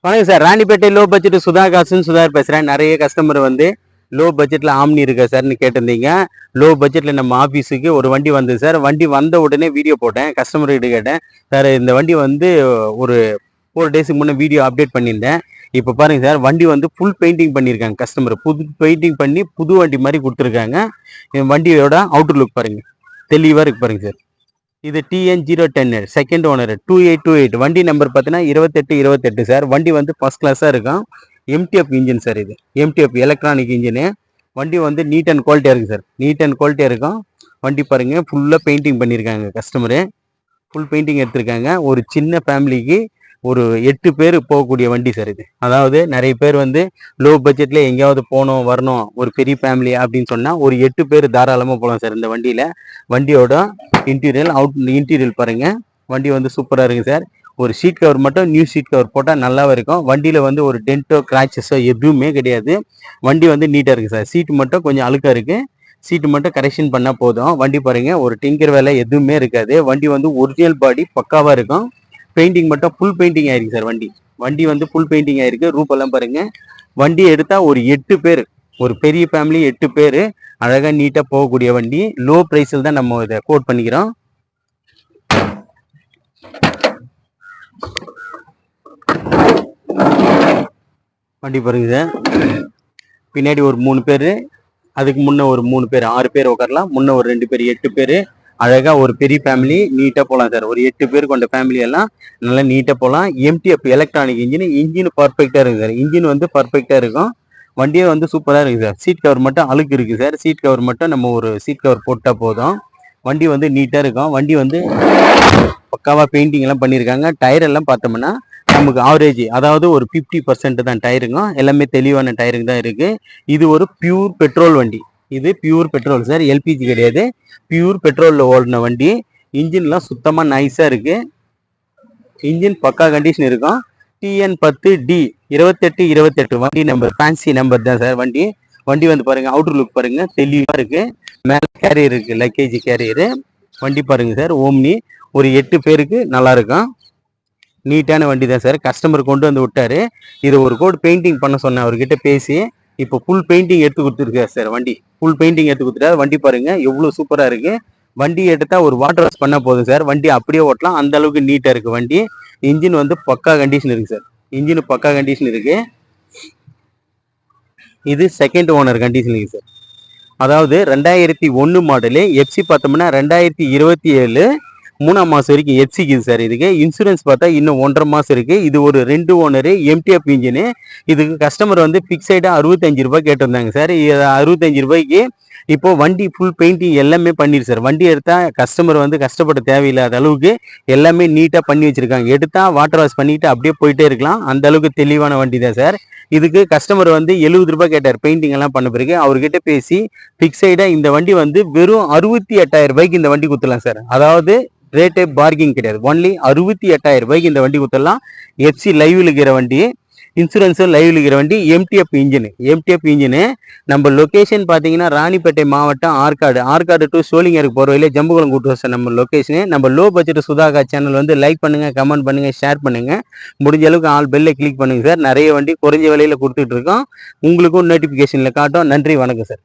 வணக்கம் sir. Ranipet low budget Sudhakar பேசுறேன். நிறைய கஸ்டமர் வந்து லோ பட்ஜெட்ல ஆம்னி இருக்கா சார்னு கேட்டிருந்தீங்க. லோ பட்ஜெட்ல நம்ம ஆஃபீஸுக்கு ஒரு வண்டி வந்து சார். வண்டி வந்த உடனே வீடியோ போட்டேன். கஸ்டமர் கிட்ட கேட்டேன், சார் இந்த வண்டி வந்து ஒரு 4 டேஸ்க்கு முன்னே வீடியோ அப்டேட் பண்ணியிருந்தேன். இப்போ பாருங்க சார், வண்டி வந்து ஃபுல் பெயிண்டிங் பண்ணியிருக்காங்க. கஸ்டமர் புது பெயிண்டிங் பண்ணி புது வண்டி மாதிரி கொடுத்துருக்காங்க. வண்டியோட அவுட்டர் லுக் பாருங்க, தெளிவாக இருக்கு பாருங்க சார். இது TN010 செகண்ட் ஓனர் 2828. வண்டி நம்பர் பார்த்தீங்கன்னா 2828 சார். வண்டி வந்து ஃபர்ஸ்ட் கிளாஸாக இருக்கும். MTF engine sir. இது MTF எலக்ட்ரானிக் இன்ஜினு. வண்டி வந்து நீட் அண்ட் குவாலிட்டியாக இருக்குது சார். நீட் அண்ட் குவாலிட்டியாக இருக்கும். வண்டி பாருங்கள், ஃபுல்லாக பெயிண்டிங் பண்ணியிருக்காங்க. கஸ்டமரு ஃபுல் பெயிண்டிங் எடுத்திருக்காங்க. ஒரு சின்ன ஃபேமிலிக்கு ஒரு 8 பேர் போகக்கூடிய வண்டி சார் இது. அதாவது நிறைய பேர் வந்து லோ பட்ஜெட்ல எங்கேயாவது போகணும் வரணும், ஒரு பெரிய ஃபேமிலி அப்படின்னு சொன்னால் ஒரு 8 பேர் தாராளமாக போகலாம் சார் இந்த வண்டியில். வண்டியோட இன்டீரியல் பாருங்க. வண்டி வந்து சூப்பராக இருக்குது சார். ஒரு சீட் கவர் மட்டும் நியூ சீட் கவர் போட்டால் நல்லாவே இருக்கும். வண்டியில் வந்து ஒரு டென்ட்டோ கிராச்சஸோ எதுவுமே கிடையாது. வண்டி வந்து நீட்டாக இருக்குது சார். சீட்டு மட்டும் கொஞ்சம் அழுக்காக இருக்குது. சீட்டு மட்டும் கரெக்ஷன் பண்ணால் போதும். வண்டி பாருங்க, ஒரு டிங்கர் வேலை எதுவுமே இருக்காது. வண்டி வந்து ஒரிஜினல் பாடி பக்காவாக இருக்கும். பெயிண்டிங் மட்டும் ஃபுல் பெயிண்டிங் ஆயிருக்கு சார். வண்டி வந்து ஃபுல் பெயிண்டிங் ஆயிருக்கு. ரூப் எல்லாம் பாருங்க. வண்டி எடுத்தால் ஒரு 8 பேர், ஒரு பெரிய ஃபேமிலி 8 பேர் அழகாக நீட்டாக போகக்கூடிய வண்டி. லோ ப்ரைஸில் தான் நம்ம இதை கோட் பண்ணிக்கிறோம். வண்டி பாருங்க சார். பின்னாடி ஒரு 3 பேர், அதுக்கு முன்ன ஒரு 3 பேர், 6 பேர் உட்காரலாம். முன்ன ஒரு 2 பேர், 8 பேர். அழகா ஒரு பெரிய ஃபேமிலி நீட்டாக போகலாம் சார். ஒரு 8 பேர் கொண்ட ஃபேமிலி எல்லாம் நல்லா நீட்டாக போகலாம். MTF எலக்ட்ரானிக் இன்ஜின் பர்ஃபெக்டாக இருக்குது சார். இன்ஜின் வந்து பர்ஃபெக்டாக இருக்கும். வண்டியே வந்து சூப்பராக இருக்குது சார். சீட் கவர் மட்டும் அழுக்கு இருக்குது சார். சீட் கவர் மட்டும் நம்ம ஒரு சீட் கவர் போட்டால் போதும். வண்டி வந்து நீட்டாக இருக்கும். வண்டி வந்து பக்காவாக பெயிண்டிங் எல்லாம் பண்ணியிருக்காங்க. டயர் எல்லாம் பார்த்தோம்னா நமக்கு ஆவரேஜ், அதாவது ஒரு 50% தான் டயருங்க. எல்லாமே தெளிவான டயருங்க தான் இருக்குது. இது ஒரு பியூர் பெட்ரோல் வண்டி. இது பியூர் பெட்ரோல் சார். LPG கிடையாது. பியூர் பெட்ரோலில் ஓடின வண்டி. இன்ஜின்லாம் சுத்தமாக நைஸாக இருக்குது. இன்ஜின் பக்கா கண்டிஷன் இருக்கும். TN10D 2828 வண்டி நம்பர், ஃபேன்சி நம்பர் தான் சார் வண்டி. வண்டி வந்து பாருங்க, அவுட்டர் லுக் பாருங்க, தெளிவாக இருக்கு. மேலே கேரியர் இருக்கு, லக்கேஜ் கேரியரு. வண்டி பாருங்க சார், ஓம்னி. ஒரு 8 பேருக்கு நல்லா இருக்கும். நீட்டான வண்டி தான் சார். கஸ்டமர் கொண்டு வந்து விட்டாரு. இது ஒரு கோட் பெயிண்டிங் பண்ண சொன்னேன் அவர்கிட்ட பேசி. இப்போ ஃபுல் பெயிண்டிங் எடுத்து கொடுத்துருக்காரு சார். வண்டி ஃபுல் பெயிண்டிங் எடுத்து கொடுத்துட்டாரு. வண்டி பாருங்க எவ்வளோ சூப்பராக இருக்கு. வண்டி எடுத்தால் ஒரு வாட்டர் வாஷ் பண்ணால் போதும் சார். வண்டி அப்படியே ஓட்டலாம், அந்த அளவுக்கு நீட்டாக இருக்கு வண்டி. இன்ஜின் வந்து பக்கா கண்டிஷன் இருக்கு சார். இன்ஜின் பக்கா கண்டிஷன் இருக்கு. இது செகண்ட் ஓனர் கண்டிஷன் இருக்கு சார். அதாவது 2001 மாடலு. FC பார்த்தோம்னா 2027 3ஆம் மாதம் வரைக்கும் எஃப்சிக்கு சார். இதுக்கு இன்சூரன்ஸ் பார்த்தா இன்னும் 1.5 மாதம் இருக்குது. இது ஒரு 2 ஓனரு MTF இன்ஜினு. இதுக்கு கஸ்டமர் வந்து ஃபிக்ஸைடாக 65 ரூபாய் கேட்டிருந்தாங்க சார். 65 ரூபாய்க்கு இப்போ வண்டி ஃபுல் பெயிண்டிங் எல்லாமே பண்ணிடு சார். வண்டி எடுத்தால் கஸ்டமர் வந்து கஷ்டப்பட தேவையில்லாத அளவுக்கு எல்லாமே நீட்டாக பண்ணி வச்சுருக்காங்க. எடுத்தால் வாட்டர் வாஷ் பண்ணிட்டு அப்படியே போயிட்டே இருக்கலாம், அந்த அளவுக்கு தெளிவான வண்டி தான் சார். இதுக்கு கஸ்டமர் வந்து 70 ரூபாய் கேட்டார் பெயிண்டிங் எல்லாம் பண்ண பிறகு. அவர்கிட்ட பேசி ஃபிக்ஸைடாக இந்த வண்டி வந்து வெறும் 68,000 ரூபாய்க்கு இந்த வண்டி கொடுத்துடலாம் சார். அதாவது ரேட்டே பார்கிங் கிடையாது. ஒன்லி 68,000 ரூபாய்க்கு இந்த வண்டி கொடுத்துடலாம். FC லைவ் இருக்கிற வண்டி, இன்சூரன்ஸும் லைவ் இருக்கிற வண்டி. MTF engine. நம்ம லொக்கேஷன் பார்த்தீங்கன்னா ராணிப்பேட்டை மாவட்டம் ஆற்காடு டு சோளிங்கருக்கு போகிற வழியில் ஜம்புகுளம் கூட்டு சார் நம்ம லொக்கேஷனு. நம்ம லோ பட்ஜெட் சுதாகர் சேனல் வந்து லைக் பண்ணுங்கள், கமெண்ட் பண்ணுங்கள், ஷேர் பண்ணுங்கள். முடிஞ்ச அளவுக்கு ஆல் பெல்லை கிளிக் பண்ணுங்கள் சார். நிறைய வண்டி குறைஞ்ச விலையில் கொடுத்துட்டு இருக்கோம். உங்களுக்கும் நோட்டிஃபிகேஷனில் காட்டும். நன்றி, வணக்கம் சார்.